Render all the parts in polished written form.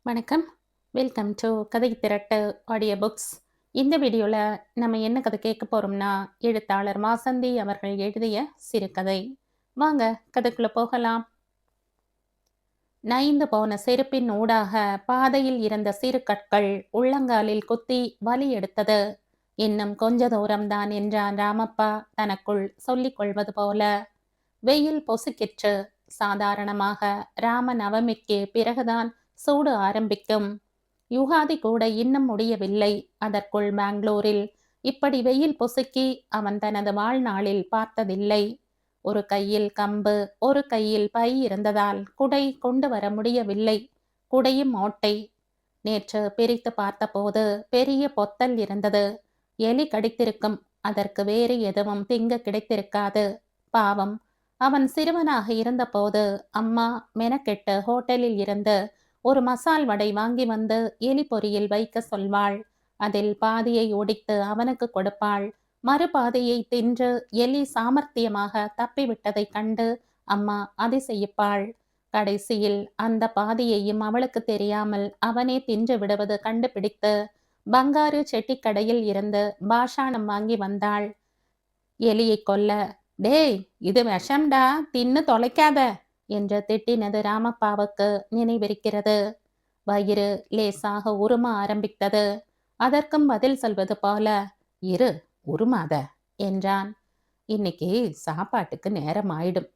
வணக்கம். Welcome to கதை திரட்டு audio books. இந்த வீடியோவில் நம்ம என்ன கதை கேட்க போகிறோம்னா, எழுத்தாளர் வாசந்தி அவர்கள் எழுதிய சிறுகதை. வாங்க கதைக்குள்ளே போகலாம். நைந்து போன செருப்பின் ஊடாக பாதையில் இருந்த சிறு கற்கள் உள்ளங்காலில் குத்தி வலி எடுத்தது. இன்னும் கொஞ்ச தூரம்தான் என்றான் ராமப்பா தனக்குள் சொல்லிக் கொள்வது போல. வெயில் பொசுக்கிற்று. சாதாரணமாக ராம நவமிக்கு பிறகுதான் சூடு ஆரம்பிக்கும். யுகாதி கூட இன்னும் முடியவில்லை. அதற்குள் பெங்களூரில் இப்படி வெயில் பொசுக்கி அவன் தனது வாழ்நாளில் பார்த்ததில்லை. ஒரு கையில் கம்பு, ஒரு கையில் பை இருந்ததால் குடை கொண்டு வர முடியவில்லை. குடையும் ஓட்டை. நேற்று பிரித்து பார்த்தபோது பெரிய பொத்தல் இருந்தது. எலி கடித்திருக்கும். அதற்கு வேறு எதுவும் திங்க கிடைத்திருக்காது. பாவம். அவன் சிறுவனாக இருந்தபோது அம்மா மெனக்கெட்டு ஹோட்டலில் இருந்து ஒரு மசால் வடை வாங்கி வந்து எலி பொரியில் வைக்க சொல்வாள். அதில் பாதியை ஒடித்து அவனுக்கு கொடுப்பாள். மறுபாதியை தின்று எலி சாமர்த்தியமாக தப்பிவிட்டதை கண்டு அம்மா அதிசயிப்பாள். கடைசியில் அந்த பாதியையும் அவளுக்கு தெரியாமல் அவனே தின்று விடுவது கண்டுபிடித்து பங்காரு செட்டிக்கடையில் இருந்து பாஷாணம் வாங்கி வந்தாள். எலியை கொல்ல. டேய், இது விஷம்டா, தின்னு தொலைக்காத என்று திட்டினது ராமப்பாவுக்கு நினைவிருக்கிறது. வயிறு லேசாக உரும ஆரம்பித்தது. அதற்கும் பதில் சொல்வது போல, இரு, உருமாத என்றான். இன்னைக்கு சாப்பாட்டுக்கு நேரம் ஆயிடும்.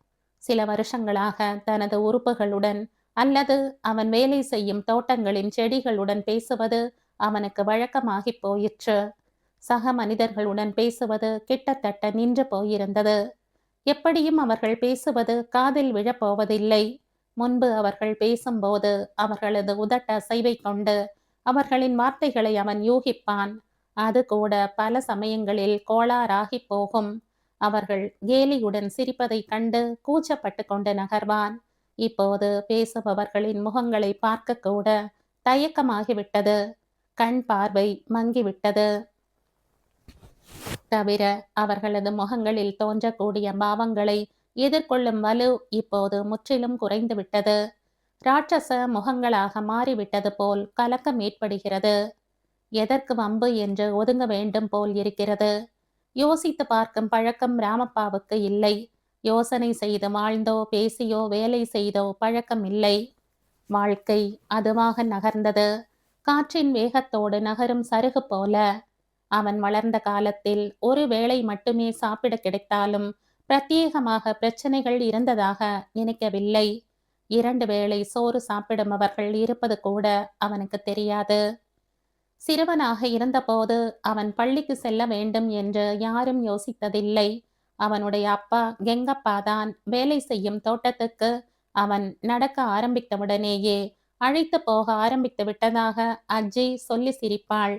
சில வருஷங்களாக தனது உறுப்புகளுடன் அல்லது அவன் வேலை செய்யும் தோட்டங்களின் செடிகளுடன் பேசுவது அவனுக்கு வழக்கமாகி போயிற்று. சக மனிதர்களுடன் பேசுவது கிட்டத்தட்ட நின்று போயிருந்தது. எப்படியும் அவர்கள் பேசுவது காதில் விழப்போவதில்லை. முன்பு அவர்கள் பேசும்போது அவர்களது உதட்ட அசைவை கொண்டு அவர்களின் வார்த்தைகளை அவன் யூகிப்பான். அது கூட பல சமயங்களில் கோளாறாகி போகும். அவர்கள் கேலியுடன் சிரிப்பதை கண்டு கூச்சப்பட்டு கொண்டு நகர்வான். இப்போது பேசுபவர்களின் முகங்களை பார்க்க கூட தயக்கமாகிவிட்டது. கண் பார்வை மங்கிவிட்டது. தவிர அவர்களது முகங்களில் தோன்றக்கூடிய பாவங்களை எதிர்கொள்ளும் வலு இப்போது முற்றிலும் குறைந்துவிட்டது. ராட்சச முகங்களாக மாறிவிட்டது போல் கலக்கம் ஏற்படுகிறது. எதற்கு வம்பு என்று ஒதுங்க வேண்டும் போல் இருக்கிறது. யோசித்து பார்க்கும் பழக்கம் ராமப்பாவுக்கு இல்லை. யோசனை செய்து வாழ்ந்தோ பேசியோ வேலை செய்தோ பழக்கம் இல்லை. வாழ்க்கை அதுவாக நகர்ந்தது. காற்றின் வேகத்தோடு நகரும் சருகு போல. அவன் வளர்ந்த காலத்தில் ஒரு வேளை மட்டுமே சாப்பிட கிடைத்தாலும் பிரத்யேகமாக பிரச்சனைகள் இருந்ததாக நினைக்கவில்லை. 2 வேளை சோறு சாப்பிடும் அவர்கள் இருப்பது கூட அவனுக்கு தெரியாது. சிறுவனாக இருந்தபோது அவன் பள்ளிக்கு செல்ல வேண்டும் என்று யாரும் யோசித்ததில்லை. அவனுடைய அப்பா கெங்கப்பாதான் வேலை செய்யும் தோட்டத்துக்கு அவன் நடக்க ஆரம்பித்தவுடனேயே அழைத்து போக ஆரம்பித்து விட்டதாக அஜ்ஜி சொல்லி சிரிப்பாள்.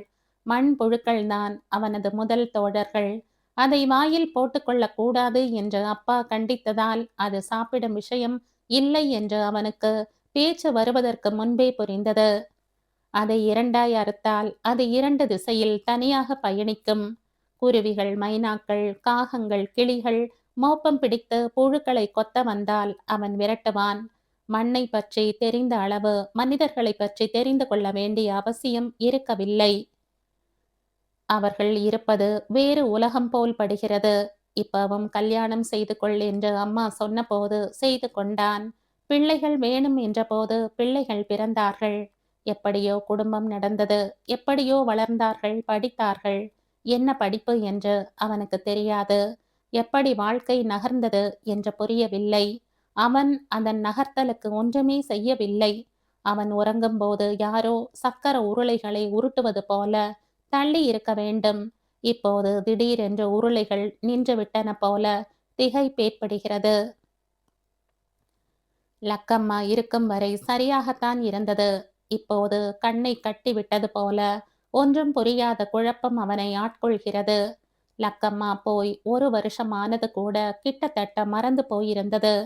மண் புழுக்கள்தான் அவனது முதல் தோழர்கள். அதை வாயில் போட்டுக்கொள்ளக் கூடாது என்று அப்பா கண்டித்ததால் அது சாப்பிடும் விஷயம் இல்லை என்று அவனுக்கு பேச்சு வருவதற்கு முன்பே புரிந்தது. அதை 2ஆய் அறுத்தால் அது 2 திசையில் தனியாக பயணிக்கும். குருவிகள், மைனாக்கள், காகங்கள், கிளிகள் மோப்பம் பிடித்து புழுக்களை கொத்த வந்தால் அவன் விரட்டுவான். மண்ணை பற்றி தெரிந்த அளவு மனிதர்களை பற்றி தெரிந்து கொள்ள வேண்டிய அவசியம் இருக்கவில்லை. அவர்கள் இருப்பது வேறு உலகம் போல் படுகிறது. இப்பவும் கல்யாணம் செய்து கொள் என்று அம்மா சொன்னபோது செய்து கொண்டான். பிள்ளைகள் வேணும் என்றபோது பிள்ளைகள் பிறந்தார்கள். எப்படியோ குடும்பம் நடந்தது. எப்படியோ வளர்ந்தார்கள், படித்தார்கள். என்ன படிப்பு என்று அவனுக்கு தெரியாது. எப்படி வாழ்க்கை நகர்ந்தது என்று புரியவில்லை. அவன் அதன் நகர்த்தலுக்கு ஒன்றுமே செய்யவில்லை. அவன் உறங்கும்போது யாரோ சக்கர உருளைகளை உருட்டுவது போல தள்ளி இருக்க வேண்டும். இப்போது திடீரென்று உருளைகள் நின்று விட்டன போல திகைப்பேற்படுகிறது. லக்கம்மா இருக்கும் வரை சரியாகத்தான் இருந்தது. இப்போது கண்ணை கட்டி விட்டது போல ஒன்றும் புரியாத குழப்பம் அவனை ஆட்கொள்கிறது. லக்கம்மா போய் 1 வருஷம் ஆனது கூட கிட்டத்தட்ட மறந்து போயிருந்தது.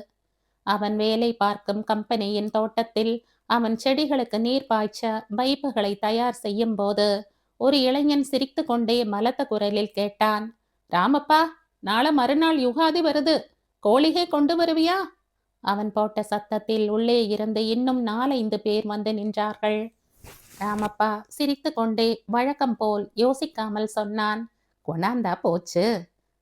அவன் வேலை பார்க்கும் கம்பெனியின் தோட்டத்தில் அவன் செடிகளுக்கு நீர் பாய்ச்ச பைப்புகளை தயார் செய்யும் போது ஒரு இளைஞன் சிரித்து கொண்டே பலத்த குரலில் கேட்டான். ராமப்பா, நாளை மறுநாள் யுகாதி வருது. கோழிகை கொண்டு வருவியா? அவன் போட்ட சத்தத்தில் உள்ளே இருந்து இன்னும் 4-5 பேர் வந்து நின்றார்கள். ராமப்பா சிரித்து கொண்டே வழக்கம் போல் யோசிக்காமல் சொன்னான். கொண்டாந்தா போச்சு.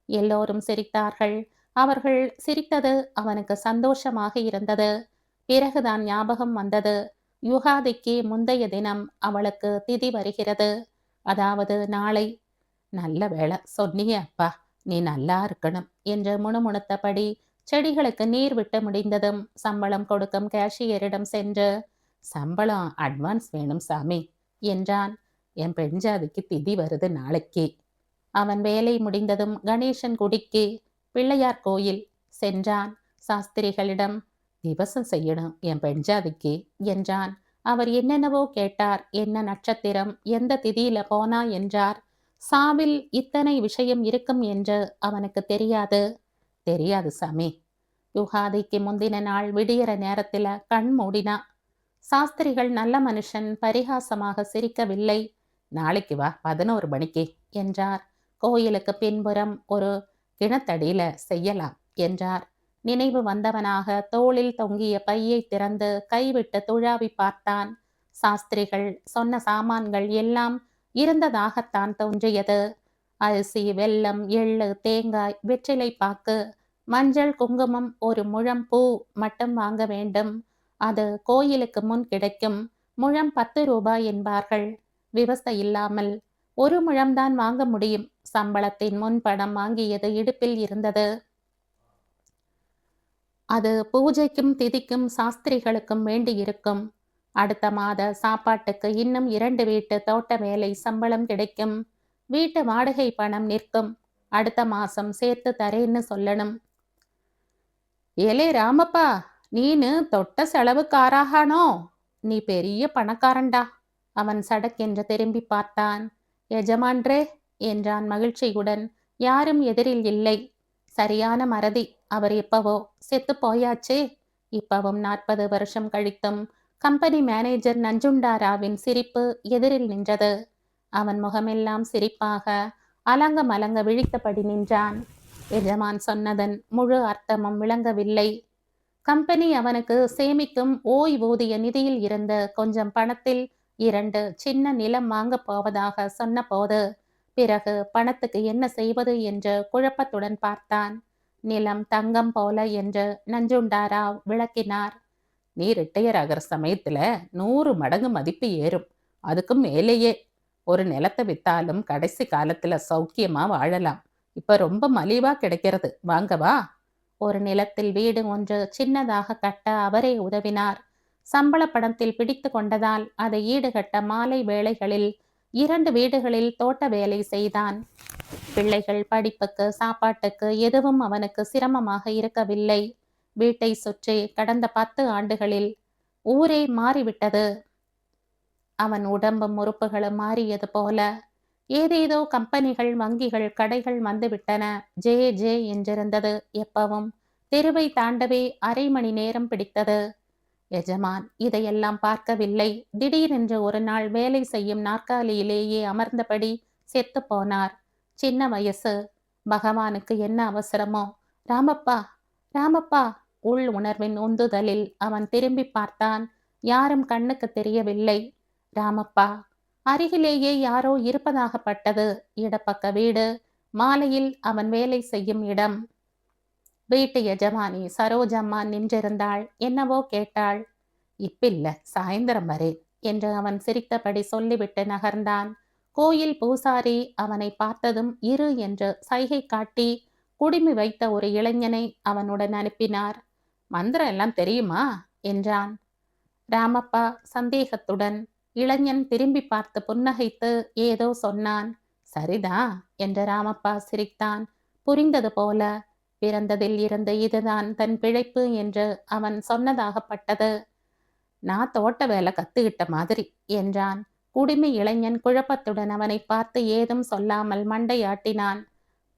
எல்லோரும் சிரித்தார்கள். அவர்கள் சிரித்தது அவனுக்கு சந்தோஷமாக இருந்தது. பிறகுதான் ஞாபகம் வந்தது. யுகாதிக்கு முந்தைய தினம் அவளுக்கு திதி வருகிறது. அதாவது நாளை. நல்ல வேளை சொன்னியே அப்பா, நீ நல்லா இருக்கணும் என்று முணுமுணுத்தபடி செடிகளுக்கு நீர் விட்டு முடிந்ததும் சம்பளம் கொடுக்கும் கேஷியரிடம் சென்று, சம்பளம் அட்வான்ஸ் வேணும் சாமி என்றான். என் பெண்ஜாதிக்கு திதி வருது நாளைக்கு. அவன் வேலை முடிந்ததும் கணேசன் குடிக்கு பிள்ளையார் கோயில் சென்றான். சாஸ்திரிகளிடம் திவசம் செய்யணும் என் பெண்ஜாதிக்கு என்றான். அவர் என்னென்னவோ கேட்டார். என்ன நட்சத்திரம், எந்த திதியில போனா என்றார். சாவில் இத்தனை விஷயம் இருக்கும் என்று அவனுக்கு தெரியாது. தெரியாது சாமி. யுகாதிக்கு முந்தின நாள் விடியற நேரத்துல கண் மூடினா. சாஸ்திரிகள் நல்ல மனுஷன் பரிகாசமாக சிரிக்கவில்லை. நாளைக்கு வா 11 மணிக்கு என்றார். கோயிலுக்கு பின்புறம் ஒரு கிணத்தடியில செய்யலாம் என்றார். நினைவு வந்தவனாக தோளில் தொங்கிய பையை திறந்து கைவிட்டு துழாவி பார்த்தான். சாஸ்திரிகள் சொன்ன சாமான்கள் எல்லாம் இருந்ததாகத்தான் தோன்றியது. அரிசி, வெல்லம், எள்ளு, தேங்காய், வெற்றிலை பாக்கு, மஞ்சள், குங்குமம், ஒரு முழம் பூ மட்டும் வாங்க வேண்டும். அது கோயிலுக்கு முன் கிடைக்கும். முழம் 10 ரூபாய் என்பார்கள். விவஸ்தை இல்லாமல் 1 முழம்தான் வாங்க முடியும். சம்பளத்தின் முன்பணம் வாங்கியது இடுப்பில் இருந்தது. அது பூஜைக்கும் திதிக்கும் சாஸ்திரிகளுக்கும் வேண்டி இருக்கும். அடுத்த மாத சாப்பாட்டுக்கு இன்னும் 2 வீட்டு தோட்ட வேலை சம்பளம் கிடைக்கும். வீட்டு வாடகை பணம் நிற்கும். அடுத்த மாசம் சேர்த்து தரேன்னு சொல்லணும். ஏலே ராமப்பா, நீனு தொட்ட செலவுக்காராகானோ? நீ பெரிய பணக்காரன்டா. அவன் சடக்கென்று திரும்பி பார்த்தான். எஜமான்றே என்றான் மகிழ்ச்சியுடன். யாரும் எதிரில் இல்லை. சரியான மறதி. அவர் எப்பவோ செத்து போயாச்சே. இப்பவும் 40 வருஷம் கழித்தும் கம்பெனி மேனேஜர் நஞ்சுண்டாராவின் சிரிப்பு எதிரில் நின்றது. அவன் முகமெல்லாம் சிரிப்பாக அலங்க மலங்க விழித்தபடி நின்றான். எஜமான் சொன்னதன் முழு அர்த்தமும் விளங்கவில்லை. கம்பெனி அவனுக்கு சேமிக்கும் ஓய்வூதிய நிதியில் இருந்த கொஞ்சம் பணத்தில் 2 சின்ன நிலம் வாங்கப் போவதாக சொன்னபோது பிறகு பணத்துக்கு என்ன செய்வது என்று குழப்பத்துடன் பார்த்தான். நிலம் தங்கம் போல என்று நஞ்சுண்டாராவ் விளக்கினார். நீ ரிட்டையர் ஆகிற சமயத்துல 100 மடங்கு மதிப்பு ஏறும். அதுக்கும் மேலேயே. ஒரு நிலத்தை வித்தாலும் கடைசி காலத்துல சௌக்கியமா வாழலாம். இப்ப ரொம்ப மலிவா கிடைக்கிறது, வாங்கவா? ஒரு நிலத்தில் வீடு ஒன்று சின்னதாக கட்ட அவரே உதவினார். சம்பள பணத்தில் பிடித்து கொண்டதால் அதை ஈடுகட்ட மாலை வேளைகளில் 2 வீடுகளில் தோட்ட வேலை செய்தான். பிள்ளைகள் படிப்புக்கு சாப்பாட்டுக்கு எதுவும் அவனுக்கு சிரமமாக இருக்கவில்லை. வீட்டை சுற்றி கடந்த 10 ஆண்டுகளில் ஊரே மாறிவிட்டது. அவன் உடம்பும் உறுப்புகளும் மாறியது போல. ஏதேதோ கம்பெனிகள், வங்கிகள், கடைகள் வந்துவிட்டன. ஜே ஜே என்றிருந்தது எப்பவும். தெருவை தாண்டவே 1/2 மணி நேரம் பிடித்தது. எஜமான் இதையெல்லாம் பார்க்கவில்லை. திடீரென்று ஒரு நாள் வேலை செய்யும் நாற்காலியிலேயே அமர்ந்தபடி செத்து போனார். சின்ன வயசு. பகவானுக்கு என்ன அவசரமோ? ராமப்பா, ராமப்பா! உள் உணர்வின் உந்துதலில் அவன் திரும்பி பார்த்தான். யாரும் கண்ணுக்கு தெரியவில்லை. ராமப்பா! அருகிலேயே யாரோ இருப்பதாகப்பட்டது. இடப்பக்க வீடு. மாலையில் அவன் வேலை செய்யும் இடம். வீட்டு எஜமானி சரோஜம்மா நின்றிருந்தாள். என்னவோ கேட்டாள். இப்பில்ல, சாயந்தரம் வரேன் என்று அவன் சிரித்தபடி சொல்லிவிட்டு நகர்ந்தான். கோயில் பூசாரி அவனை பார்த்ததும் இரு என்று சைகை காட்டி குடுமி வைத்த ஒரு இளைஞனை அவனுடன் அனுப்பினார். மந்திரம் எல்லாம் தெரியுமா என்றான் ராமப்பா சந்தேகத்துடன். இளைஞன் திரும்பி பார்த்து புன்னகைத்து ஏதோ சொன்னான். சரிதா என்று ராமப்பா சிரித்தான். புரிந்தது போல. பிறந்ததில் இருந்து இதுதான் தன் பிழைப்பு என்று அவன் சொன்னதாகப்பட்டது. நான் தோட்ட வேலை கத்துக்கிட்ட மாதிரி என்றான். குடுமி இளைஞன் குழப்பத்துடன் அவனை பார்த்து ஏதும் சொல்லாமல் மண்டையாட்டினான்.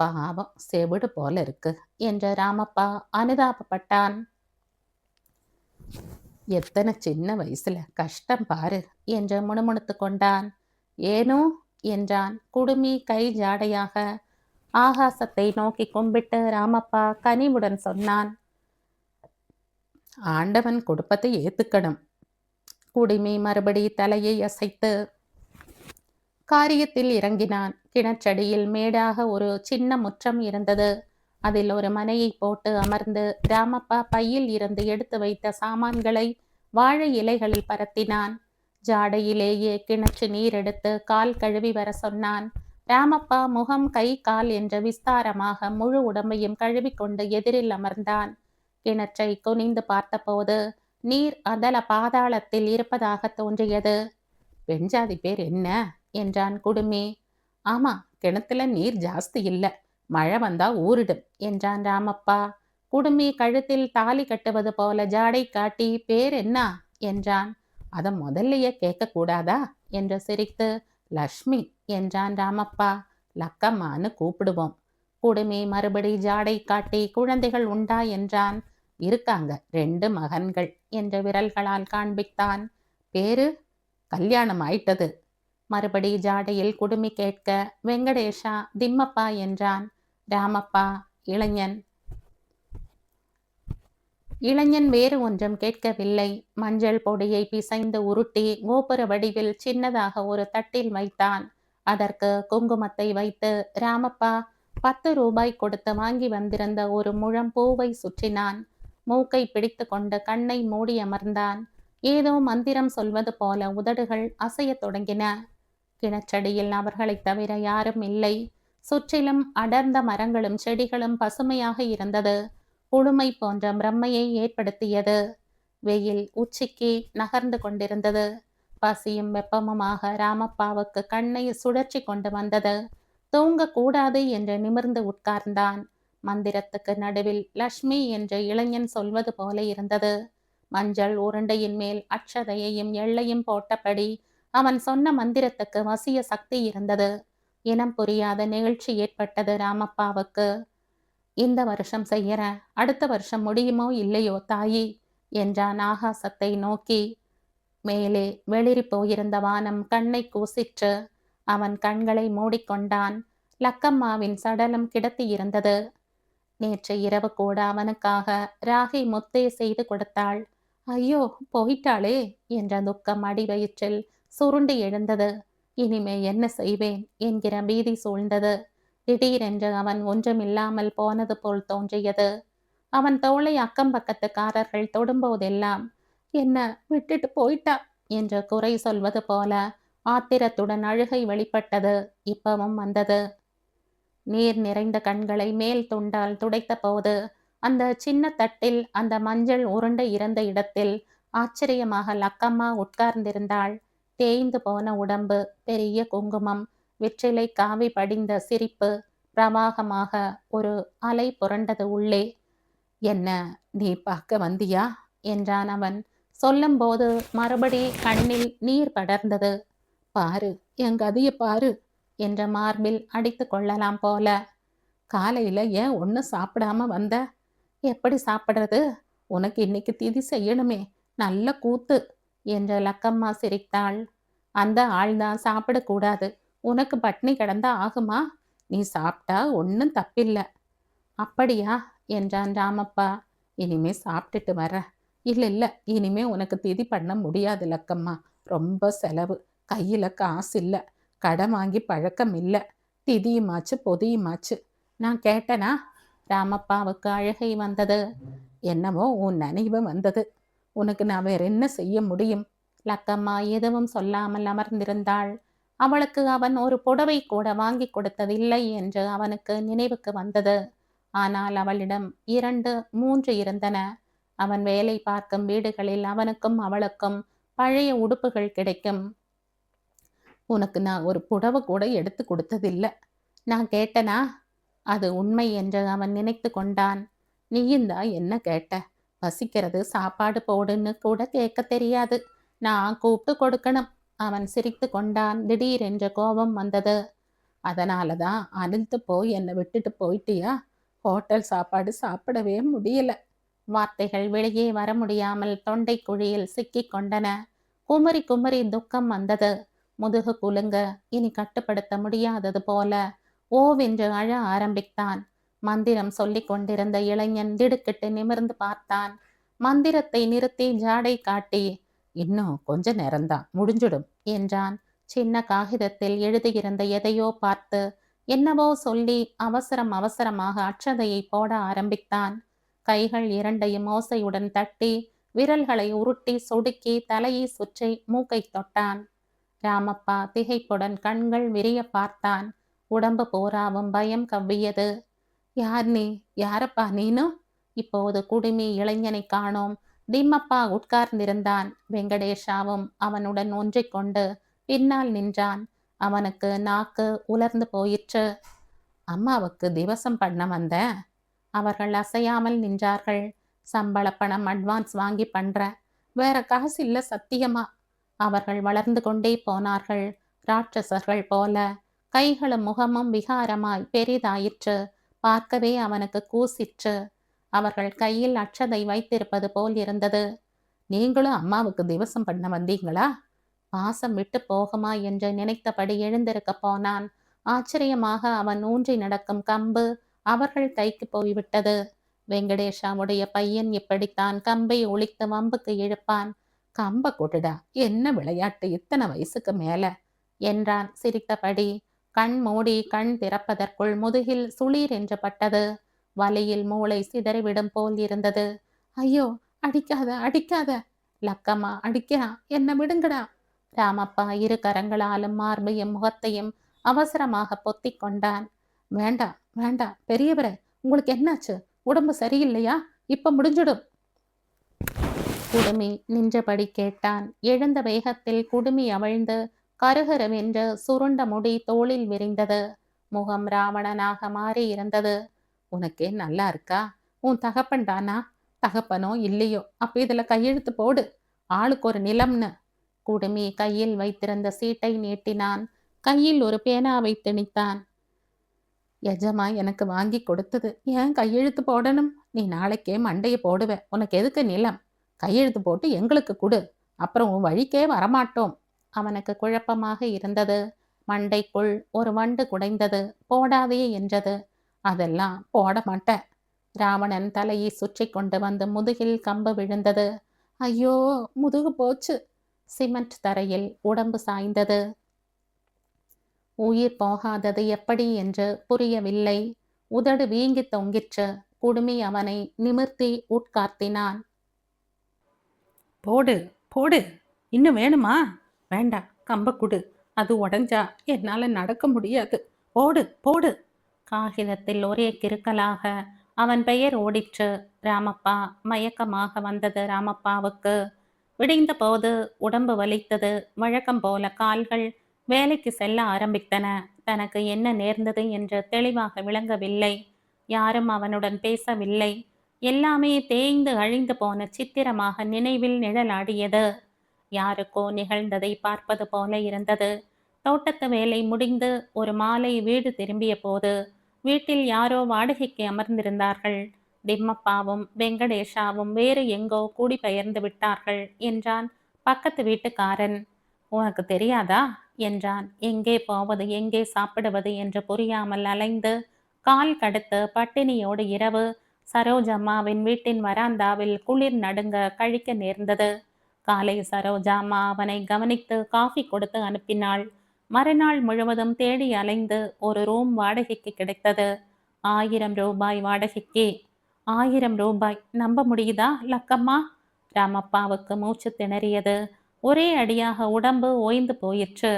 பாவம், செவிடு போல இருக்கு என்று ராமப்பா அனுதாபப்பட்டான். எத்தனை சின்ன வயசுல கஷ்டம் பாரு என்று முணுமுணுத்து கொண்டான். ஏனோ என்றான். குடுமி கை ஜாடையாக ஆகாசத்தை நோக்கி கும்பிட்டு ராமப்பா கனிவுடன் சொன்னான். ஆண்டவன் கொடுப்பதை ஏத்துக்கணும். குடுமி மறுபடி தலையை அசைத்து காரியத்தில் இறங்கினான். கிணற்றடியில் மேடாக ஒரு சின்ன முற்றம் இருந்தது. அதில் ஒரு மனையை போட்டு அமர்ந்து ராமப்பா பையில் இருந்து எடுத்து வைத்த சாமான்களை வாழை இலைகளில் பரத்தினான். ஜாடையிலேயே கிணற்று நீர் எடுத்து கால் கழுவி வர சொன்னான். ராமப்பா முகம் கை கால் என்று விஸ்தாரமாக முழு உடம்பையும் கழுவிக்கொண்டு எதிரில் அமர்ந்தான். கிணற்றை குனிந்து பார்த்தபோது நீர் அதல பாதாளத்தில் இருப்பதாக தோன்றியது. பெண்ஜாதி பேர் என்ன என்றான் குடுமி. ஆமா, கிணத்துல நீர் ஜாஸ்தி இல்ல, மழை வந்தா ஊறிடும் என்றான் ராமப்பா. குடுமி கழுத்தில் தாலி கட்டுவது போல ஜாடை காட்டி பேர் என்ன என்றான். அத முதல்லையே கேட்க கூடாதா என்று சிரித்து லக்ஷ்மி என்றான் ராமப்பா. லக்கம்மான்னு கூப்பிடுவோம். குடுமி மறுபடி ஜாடை காட்டி குழந்தைகள் உண்டா என்றான். இருக்காங்க, 2 மகன்கள் என்று விரல்களால் காண்பித்தான். பேரு? கல்யாணம் ஆயிட்டது. மறுபடி ஜாடையில் குடுமி கேட்க வெங்கடேஷா திம்மப்பா என்றான். ராமப்பா. இளைஞன். இளைஞன் வேறு ஒன்றும் கேட்கவில்லை. மஞ்சள் பொடியை பிசைந்து உருட்டி கோபுர வடிவில் சின்னதாக ஒரு தட்டில் வைத்தான். அதற்கு குங்குமத்தை வைத்து ராமப்பா 10 ரூபாய் கொடுத்து வாங்கி வந்திருந்த ஒரு முழம் பூவை சுற்றினான். மூக்கை பிடித்து கொண்டு கண்ணை மூடி அமர்ந்தான். ஏதோ மந்திரம் சொல்வது போல உதடுகள் அசையத் தொடங்கின. கிணற்றடியில் அவர்களைத் தவிர யாரும் இல்லை. சுற்றிலும் அடர்ந்த மரங்களும் செடிகளும் பசுமையாக இருந்தது. குளுமை போன்ற பிரம்மையை ஏற்படுத்தியது. வெயில் உச்சிக்கு நகர்ந்து கொண்டிருந்தது. பசியும் வெப்பமுமாக ராமப்பாவுக்கு கண்ணை சுழற்சி கொண்டு வந்தது. தூங்கக்கூடாது என்று நிமிர்ந்து உட்கார்ந்தான். மந்திரத்துக்கு நடுவில் லக்ஷ்மி என்று இளைஞன் சொல்வது போல இருந்தது. மஞ்சள் உருண்டையின் மேல் அட்சதையையும் எள்ளையும் போட்டபடி அவன் சொன்ன மந்திரத்துக்கு வசிய சக்தி இருந்தது. இனம் புரியாத நிகழ்ச்சி ஏற்பட்டது ராமப்பாவுக்கு. இந்த வருஷம் செய்யற, அடுத்த வருஷம் முடியுமோ இல்லையோ தாயி என்றான் ஆகாசத்தை நோக்கி. மேலே வெளிரி போயிருந்த வானம் கண்ணை கூசிற்று. அவன் கண்களை மூடிக்கொண்டான். லக்கம்மாவின் சடலம் கிடத்தி இருந்தது. நேற்று இரவு கூட அவனுக்காக ராகி முத்தே செய்து கொடுத்தாள். ஐயோ, போயிட்டாளே என்ற துக்கம் அடிவயிற்றில் சுருண்டி எழுந்தது. இனிமே என்ன செய்வேன் என்கிற பீதி சூழ்ந்தது. திடீரென்று அவன் ஒன்றுமில்லாமல் போனது போல் தோன்றியது. அவன் தோளை அக்கம் பக்கத்துக்காரர்கள் தொடும்போதெல்லாம் என்ன விட்டுட்டு போயிட்டா என்று குறை சொல்வது போல ஆத்திரத்துடன் அழுகை வெளிப்பட்டது. இப்பவும் வந்தது. நீர் நிறைந்த கண்களை மேல் துண்டால் துடைத்த போது அந்த சின்ன தட்டில் அந்த மஞ்சள் உருண்டை இருந்த இடத்தில் ஆச்சரியமாக லக்கம்மா உட்கார்ந்திருந்தாள். தேய்ந்து போன உடம்பு, பெரிய குங்குமம், வெற்றிலை காவி படிந்த சிரிப்பு, பிரவாகமாக ஒரு அலை புரண்டது உள்ளே. என்ன, நீ பார்க்க வந்தியா என்றான் அவன். சொல்லும்போது மறுபடி கண்ணில் நீர் படர்ந்தது. பாரு, என் கதிய பாரு என்ற மார்பில் அடித்து கொள்ளலாம் போல. காலையில ஏன் ஒன்றும் சாப்பிடாம வந்த? எப்படி சாப்பிட்றது? உனக்கு இன்னைக்கு திதி செய்யணுமே, நல்ல கூத்து என்ற லக்கம்மா சிரித்தாள். அந்த ஆள்தான் சாப்பிடக்கூடாது, உனக்கு பட்னி கிடந்தா ஆகுமா? நீ சாப்பிட்டா ஒன்றும் தப்பில்லை. அப்படியா என்றான் ராமப்பா. இனிமே சாப்பிட்டுட்டு வர. இல்லை, இனிமே உனக்கு திதி பண்ண முடியாது லக்கம்மா, ரொம்ப செலவு, கையில் காசு இல்லை, கடன் வாங்கி பழக்கம் இல்லை, திதியுமாச்சு பொதியுமாச்சு. நான் கேட்டனா? ராமப்பாவுக்கு அழுகை வந்தது. என்னவோ உன் நினைவு வந்தது. உனக்கு நான் வேற என்ன செய்ய முடியும்? லக்கம்மா எதுவும் சொல்லாமல் அமர்ந்திருந்தாள். அவளுக்கு அவன் ஒரு புடவை கூட வாங்கி கொடுத்ததில்லை என்று அவனுக்கு நினைவுக்கு வந்தது. ஆனால் அவளிடம் 2, 3 இருந்தன. அவன் வேலை பார்க்கும் வீடுகளில் அவனுக்கும் அவளுக்கும் பழைய உடுப்புகள் கிடைக்கும். உனக்கு நான் ஒரு புடவை கூட எடுத்து கொடுத்ததில்லை. நான் கேட்டனா? அது உண்மை என்று அவன் நினைத்து கொண்டான். நீயுந்தா என்ன கேட்ட? பசிக்கிறது, சாப்பாடு போடுன்னு கூட கேட்க தெரியாது, நான் கூப்பிட்டு கொடுக்கணும். அவன் சிரித்து கொண்டான். திடீரென்று கோபம் வந்தது. அதனால தான் அழுத்து போய் என்னை விட்டுட்டு போயிட்டியா? ஹோட்டல் சாப்பாடு சாப்பிடவே முடியல. வார்த்தைகள் வெளியே வர முடியாமல் தொண்டை குழியில் சிக்கி கொண்டன. குமரி குமரி துக்கம் வந்தது. முதுகு குலுங்க இனி கட்டுப்படுத்த முடியாதது போல ஓவென்று அழ ஆரம்பித்தான். மந்திரம் சொல்லிக் கொண்டிருந்த இளைஞன் திடுக்கிட்டு நிமிர்ந்து பார்த்தான். மந்திரத்தை நிறுத்தி ஜாடை காட்டி, இன்னும் கொஞ்ச நேரம்தான் முடிஞ்சிடும் என்றான். சின்ன காகிதத்தில் எழுதியிருந்த எதையோ பார்த்து என்னவோ சொல்லி அவசரம் அவசரமாக அட்சதையை போட ஆரம்பித்தான். கைகள் இரண்டையும் ஓசையுடன் தட்டி விரல்களை உருட்டி சொடுக்கி தலையை சுற்றி மூக்கை தொட்டான். ராமப்பா திகைப்புடன் கண்கள் விரிய பார்த்தான். உடம்பு பூராவும் பயம் கவ்வியது. யார் நீ? யாரப்பா நீனும்? இப்போது குடுமி இளைஞனை காணோம். திம்மப்பா உட்கார்ந்திருந்தான். வெங்கடேஷாவும் அவனுடன் ஒன்றிக்கொண்டு பின்னால் நின்றான். அவனுக்கு நாக்கு உலர்ந்து போயிற்று. அம்மாவுக்கு திவசம் பண்ண வந்தேன். அவர்கள் அசையாமல் நின்றார்கள். சம்பள பணம் அட்வான்ஸ் வாங்கி பண்ற, வேற காசு இல்ல சத்தியமா. அவர்கள் வளர்ந்து கொண்டே போனார்கள். ராட்சசர்கள் போல. கைகளும் முகமும் விகாரமாய் பெரிதாயிற்று. பார்க்கவே அவனுக்கு கூசிற்று. அவர்கள் கையில் அட்சதை வைத்திருப்பது போல் இருந்தது. நீங்களும் அம்மாவுக்கு திவசம் பண்ண வந்தீங்களா? பாசம் விட்டு போகுமா என்று நினைத்தபடி எழுந்திருக்க போனான். ஆச்சரியமாக அவன் ஊன்றி நடக்கும் கம்பு அவர்கள் கைக்கு போய்விட்டது. வெங்கடேஷாவுடைய பையன் இப்படித்தான் கம்பை ஒழித்து வம்புக்கு இழுப்பான். கம்ப கொட்டுடா, என்ன விளையாட்டு இத்தனை வயசுக்கு மேல என்றான் சிரித்தபடி. கண் மூடி கண் திறப்பதற்குள் முதுகில் சுளீர் என்று பட்டது. வலியில் மூளை சிதறிவிடும் போல் இருந்தது. ஐயோ, அடிக்காத அடிக்காத, லக்கம்மா அடிக்கிறா, என்ன விடுங்கடா. ராமப்பா இரு கரங்களாலும் மார்பையும் முகத்தையும் அவசரமாக பொத்திக் கொண்டான். வேண்டாம் வேண்டாம் பெரியவரே, உங்களுக்கு என்னாச்சு? உடம்பு சரியில்லையா? இப்ப முடிஞ்சிடும். குடுமி நின்றபடி கேட்டான். எழுந்த வேகத்தில் குடுமி அவிழ்ந்து கருகருவென்று சுருண்ட முடி தோளில் விரிந்தது. முகம் ராவணனாக மாறி இருந்தது. உனக்கே நல்லா இருக்கா? உன் தகப்பன் தானா? தகப்பனோ இல்லையோ, அப்ப இதுல கையெழுத்து போடு, ஆளுக்கு ஒரு நிலம்னு. குடுமி கையில் வைத்திருந்த சீட்டை நீட்டினான். கையில் ஒரு பேனாவை திணித்தான். எஜமா எனக்கு வாங்கி கொடுத்தது, ஏன் கையெழுத்து போடணும்? நீ நாளைக்கே மண்டையை போடுவ, உனக்கு எதுக்கு நிலம்? கையெழுத்து போட்டு எங்களுக்கு கொடு, அப்புறம் உன் வழிக்கே வரமாட்டோம். அவனுக்கு குழப்பமாக இருந்தது. மண்டைக்குள் ஒரு வண்டு குடைந்தது. போடாதே என்றது. அதெல்லாம் போட மாட்டேன். ராவணன் தலையை சுற்றி கொண்டு வந்து முதுகில் கம்பு விழுந்தது. ஐயோ, முதுகு போச்சு. சிமெண்ட் தரையில் உடம்பு சாய்ந்தது. உயிர் போகாதது எப்படி என்று புரியவில்லை. உதடு வீங்கி தொங்கிற்று. குடுமி அவனை நிமிர்த்தி உட்கார்த்தினான். போடு போடு, இன்னும் வேணுமா? வேண்டாம், கம்ப குடு, அது உடஞ்சா என்னால நடக்க முடியாது. போடு போடு. காகிதத்தில் ஒரே கிறுக்கலாக அவன் பெயர் ஓடிற்று. ராமப்பா. மயக்கமாக வந்தது ராமப்பாவுக்கு. விடிந்த போது உடம்பு வலித்தது. வழக்கம் போல கால்கள் வேலைக்கு செல்ல ஆரம்பித்தன. தனக்கு என்ன நேர்ந்தது என்று தெளிவாக விளங்கவில்லை. யாரும் அவனுடன் பேசவில்லை. எல்லாமே தேய்ந்து அழிந்து போன சித்திரமாக நினைவில் நிழலாடியது. யாருக்கோ நிகழ்ந்ததை பார்ப்பது போல இருந்தது. தோட்டத்து வேலை முடிந்து ஒரு மாலை வீடு திரும்பிய போது வீட்டில் யாரோ வாடகைக்கு அமர்ந்திருந்தார்கள். திம்மப்பாவும் வெங்கடேஷாவும் வேறு எங்கோ குடிபெயர்ந்து விட்டார்கள் என்றான் பக்கத்து வீட்டுக்காரன். உனக்கு தெரியாதா என்றான். எங்கே போவது எங்கே சாப்பிடுவது என்று புரியாமல் அலைந்து கால் கடுத்து பட்டினியோடு இரவு சரோஜம்மாவின் வீட்டின் வராந்தாவில் குளிர் நடுங்க கழிக்க நேர்ந்தது. காலை சரோஜாம்மா அவனை கவனித்து காஃபி கொடுத்து அனுப்பினாள். மறுநாள் முழுவதும் தேடி அலைந்து ஒரு ரூம் வாடகைக்கு கிடைத்தது. 1000 ரூபாய் வாடகைக்கு. 1000 ரூபாய் நம்ப முடியுதா லக்கம்மா? ராமப்பாவுக்கு மூச்சு திணறியது. ஒரே அடியாக உடம்பு ஓய்ந்து போயிற்று.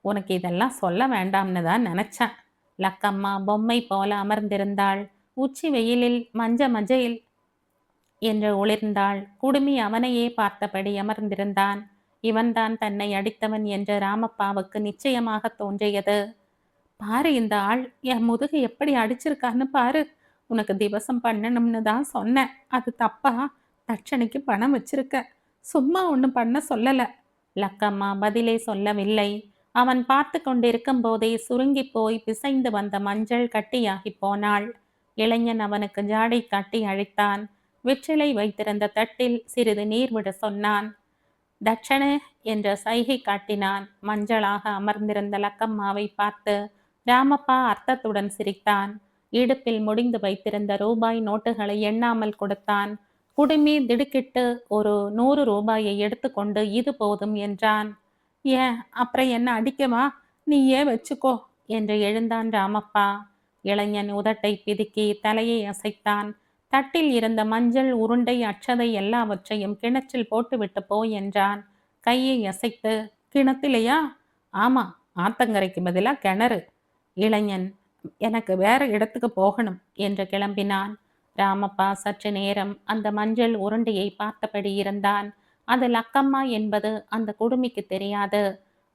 உனக்கு இதெல்லாம் சொல்ல வேண்டாம்னு தான் நினைச்சேன். லக்கம்மா பொம்மை போல அமர்ந்திருந்தாள். உச்சி வெயிலில் மஞ்சையில் என்று ஒளிர்ந்தாள். குடுமி அவனையே பார்த்தபடி அமர்ந்திருந்தான். இவன்தான் தன்னை அடித்தவன் என்று ராமப்பாவுக்கு நிச்சயமாக தோன்றியது. பாரு, இந்த ஆள் என் முதுகு எப்படி அடிச்சிருக்கான்னு பாரு. உனக்கு திவசம் பண்ணணும்னு தான் சொன்னேன், அது தப்பா? தட்சணைக்கு பணம் வச்சிருக்க, சும்மா ஒன்றும் பண்ண சொல்லல. லக்கம்மா பதிலே சொல்லவில்லை. அவன் பார்த்து கொண்டிருக்கும் போதே சுருங்கி போய் பிசைந்து வந்த மஞ்சள் கட்டியாகி போனாள். இளைஞன் அவனுக்கு ஜாடை காட்டி அழைத்தான். வெற்றிலை வைத்திருந்த தட்டில் சிறிது நீர் விட சொன்னான். தட்சணே என்ற சைகை காட்டினான். மஞ்சளாக அமர்ந்திருந்த லக்கம்மாவை பார்த்து ராமப்பா அர்த்தத்துடன் சிரித்தான். இடுப்பில் முடிந்து வைத்திருந்த ரூபாய் நோட்டுகளை எண்ணாமல் கொடுத்தான். குடுமி திடுக்கிட்டு ஒரு 100 ரூபாயை எடுத்துக்கொண்டு இது போதும் என்றான். ஏன் அப்புறம் என்ன அடிக்கவா? நீயே வச்சுக்கோ என்று எழுந்தான் ராமப்பா. இளைஞன் உதட்டை பிதுக்கி தலையை அசைத்தான். தட்டில் இருந்த மஞ்சள் உருண்டை அட்சதை எல்லாவற்றையும் கிணற்றில் போட்டுவிட்டு போ என்றான். கையை அசைத்து, கிணத்திலையா? ஆமா, ஆத்தங்கரைக்கு பதிலா கிணறு. இளைஞன், எனக்கு வேற இடத்துக்கு போகணும் என்று கிளம்பினான். ராமப்பா சற்று நேரம் அந்த மஞ்சள் உருண்டையை பார்த்தபடி இருந்தான். அது லக்கம்மா என்பது அந்த குடுமிக்கு தெரியாது.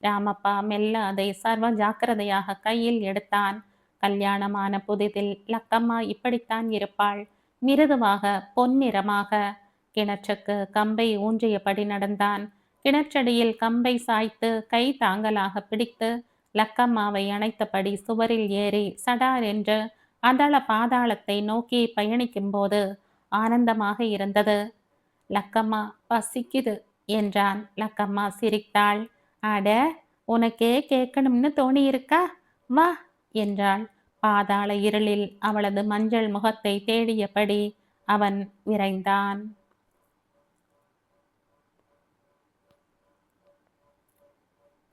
ராமப்பா மெல்ல அதை சர்வ ஜாக்கிரதையாக கையில் எடுத்தான். கல்யாணமான புதிதில் லக்கம்மா இப்படித்தான் இருப்பாள். மிருதுவாக, பொன்னிறமாக. கிணற்றுக்கு கம்பை ஊன்றியபடி நடந்தான். கிணற்றடியில் கம்பை சாய்த்து கை தாங்கலாக பிடித்து லக்கம்மாவை அணைத்தபடி சுவரில் ஏறி சடார் என்று அதள பாதாளத்தை நோக்கி பயணிக்கும்போது ஆனந்தமாக இருந்தது. லக்கம்மா, பசிக்குது என்றான். லக்கம்மா சிரித்தாள். அட, உனக்கே கேட்கணும்னு தோணியிருக்கா? வா என்றாள். பாதாள இருளில் அவளது மஞ்சள் முகத்தை தேடியபடி அவன் விரைந்தான்.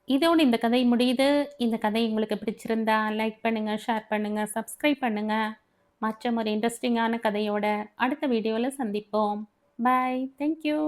இதோடு இந்த கதை முடியுது. இந்த கதை உங்களுக்கு பிடிச்சிருந்தா லைக் பண்ணுங்க, ஷேர் பண்ணுங்க, சப்ஸ்கிரைப் பண்ணுங்க. மற்றும் ஒரு இன்ட்ரெஸ்டிங்கான கதையோட அடுத்த வீடியோவில் சந்திப்போம். பாய். தேங்க்யூ.